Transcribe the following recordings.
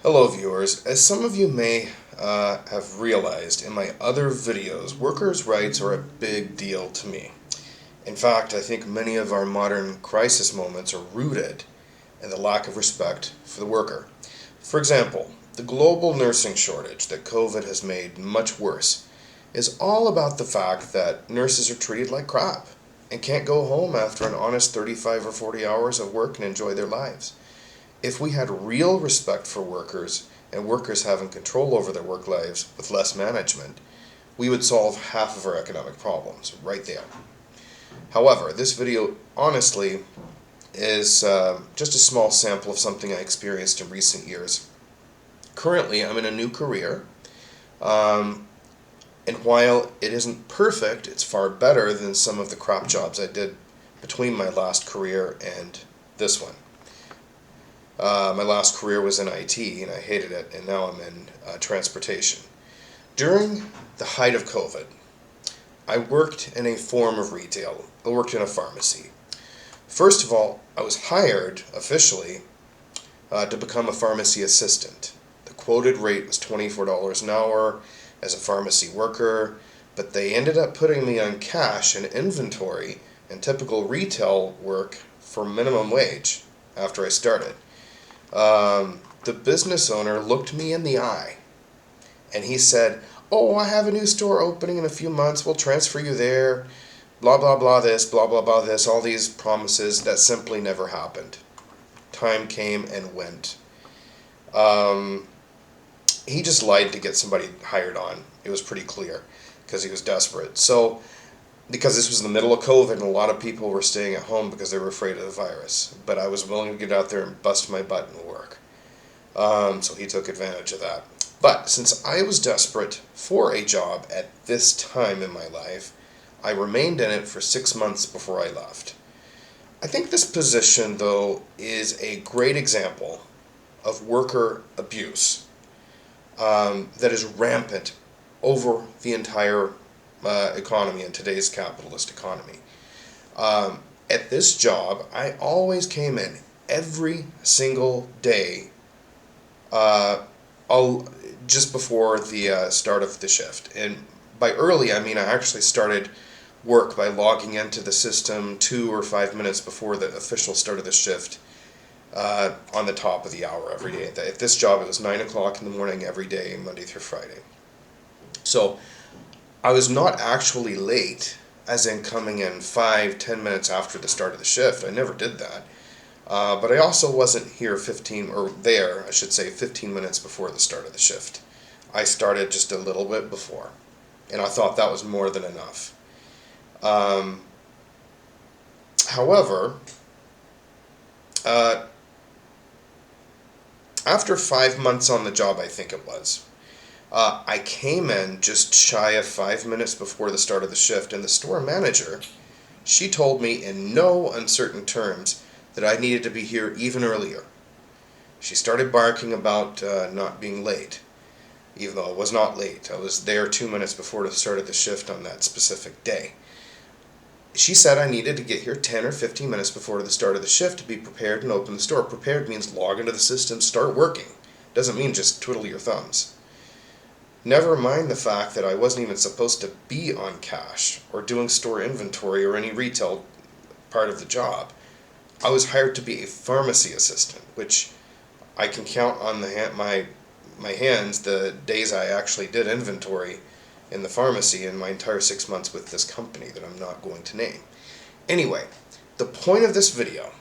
Hello viewers, as some of you may have realized in my other videos, workers' rights are a big deal to me. In fact, I think many of our modern crisis moments are rooted in the lack of respect for the worker. For example, the global nursing shortage that COVID has made much worse is all about the fact that nurses are treated like crap and can't go home after an honest 35 or 40 hours of work and enjoy their lives. If we had real respect for workers and workers having control over their work lives with less management, we would solve half of our economic problems right there. However, this video honestly is just a small sample of something I experienced in recent years. Currently, I'm in a new career, um, and while it isn't perfect, it's far better than some of the crap jobs I did between my last career and this one. My last career was in IT, and I hated it, and now I'm in transportation. During the height of COVID, I worked in a form of retail. I worked in a pharmacy. First of all, I was hired officially to become a pharmacy assistant. The quoted rate was $24 an hour as a pharmacy worker, but they ended up putting me on cash and inventory and typical retail work for minimum wage after I started. The business owner looked me in the eye and he said, "Oh, I have a new store opening in a few months. We'll transfer you there. Blah, blah, blah, this, blah, blah, blah, this." All these promises that simply never happened. Time came and went. Um, he just lied to get somebody hired on. It was pretty clear because he was desperate. So, because this was in the middle of COVID and a lot of people were staying at home because they were afraid of the virus. But I was willing to get out there and bust my butt and work. So he took advantage of that. But since I was desperate for a job at this time in my life, I remained in it for 6 months before I left. I think this position, though, is a great example of worker abuse that is rampant over the entire economy in today's capitalist economy. At this job, I always came in every single day, uh, just before the start of the shift. And by early, I mean I actually started work by logging into the system 2 or 5 minutes before the official start of the shift, on the top of the hour every day. At this job, it was 9 o'clock in the morning every day, Monday through Friday. So I was not actually late, as in coming in 5, 10 minutes after the start of the shift. I never did that. But I also wasn't here 15, or there, I should say, 15 minutes before the start of the shift. I started just a little bit before, and I thought that was more than enough. Um, However, uh, after 5 months on the job, I think it was, I came in just shy of 5 minutes before the start of the shift, and the store manager, she told me in no uncertain terms that I needed to be here even earlier. She started barking about not being late, even though I was not late. I was there 2 minutes before the start of the shift on that specific day. She said I needed to get here 10 or 15 minutes before the start of the shift to be prepared and open the store. Prepared means log into the system, start working. Doesn't mean just twiddle your thumbs. Never mind the fact that I wasn't even supposed to be on cash or doing store inventory or any retail part of the job. I was hired to be a pharmacy assistant, which I can count on my hands the days I actually did inventory in the pharmacy in my entire 6 months with this company that I'm not going to name. Anyway, the point of this video,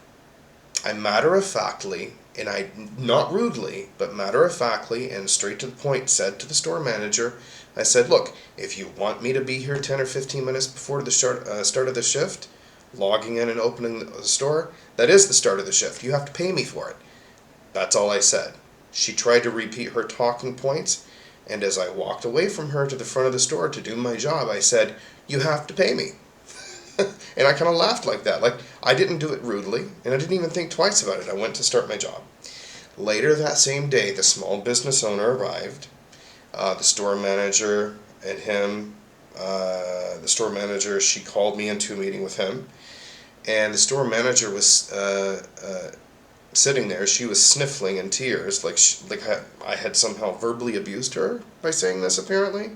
I matter-of-factly, and I, not rudely, but matter-of-factly and straight to the point, said to the store manager, I said, "Look, if you want me to be here 10 or 15 minutes before the start of the shift, logging in and opening the store, that is the start of the shift. You have to pay me for it." That's all I said. She tried to repeat her talking points, and as I walked away from her to the front of the store to do my job, I said, "You have to pay me." And I kind of laughed like that. Like, I didn't do it rudely, and I didn't even think twice about it. I went to start my job. Later that same day, the small business owner arrived. The store manager and him, the store manager, she called me into a meeting with him. And the store manager was sitting there, she was sniffling in tears, like I had somehow verbally abused her by saying this, apparently.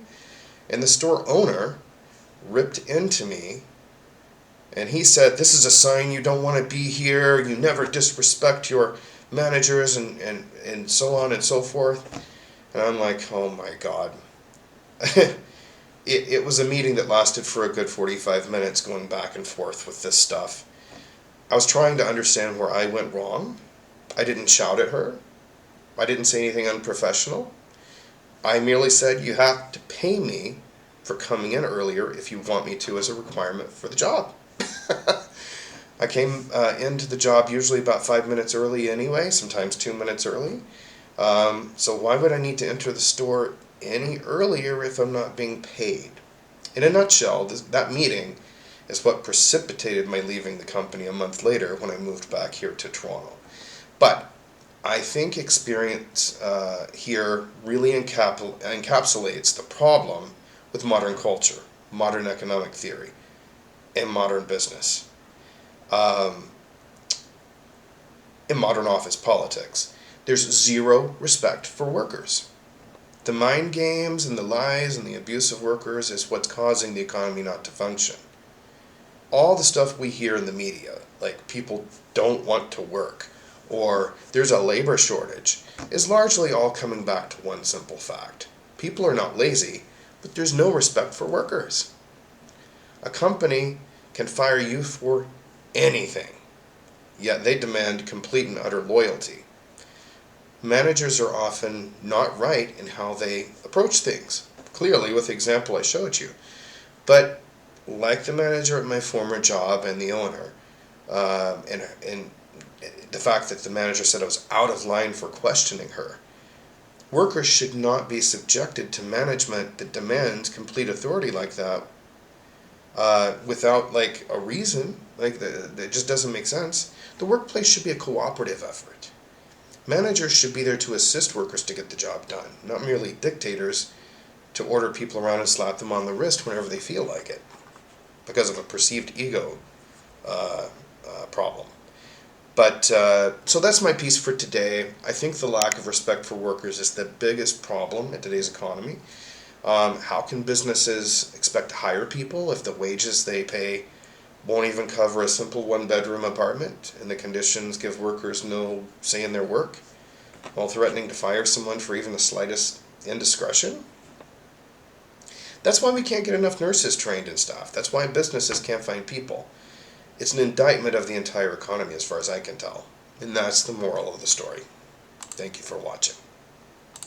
And the store owner ripped into me, and he said, "This is a sign you don't want to be here. You never disrespect your managers," and so on and so forth. And I'm like, oh my God. It was a meeting that lasted for a good 45 minutes going back and forth with this stuff. I was trying to understand where I went wrong. I didn't shout at her. I didn't say anything unprofessional. I merely said, you have to pay me for coming in earlier if you want me to as a requirement for the job. I came into the job usually about 5 minutes early anyway, sometimes 2 minutes early. So why would I need to enter the store any earlier if I'm not being paid? In a nutshell, that meeting is what precipitated my leaving the company a month later when I moved back here to Toronto. But I think experience here really encapsulates the problem with modern culture, modern economic theory, and modern business, in modern office politics. There's zero respect for workers. The mind games and the lies and the abuse of workers is what's causing the economy not to function. All the stuff we hear in the media, like people don't want to work, or there's a labor shortage, is largely all coming back to one simple fact. People are not lazy, but there's no respect for workers. A company can fire you for anything, yet they demand complete and utter loyalty. Managers are often not right in how they approach things, clearly with the example I showed you. But like the manager at my former job and the owner, and the fact that the manager said I was out of line for questioning her, workers should not be subjected to management that demands complete authority like that without like a reason. That just doesn't make sense. The workplace should be a cooperative effort. Managers should be there to assist workers to get the job done, not merely dictators to order people around and slap them on the wrist whenever they feel like it because of a perceived ego problem. But so that's my piece for today. I think the lack of respect for workers is the biggest problem in today's economy. How can businesses expect to hire people if the wages they pay won't even cover a simple one-bedroom apartment and the conditions give workers no say in their work, while threatening to fire someone for even the slightest indiscretion? That's why we can't get enough nurses trained and staff. That's why businesses can't find people. It's an indictment of the entire economy as far as I can tell. And that's the moral of the story. Thank you for watching.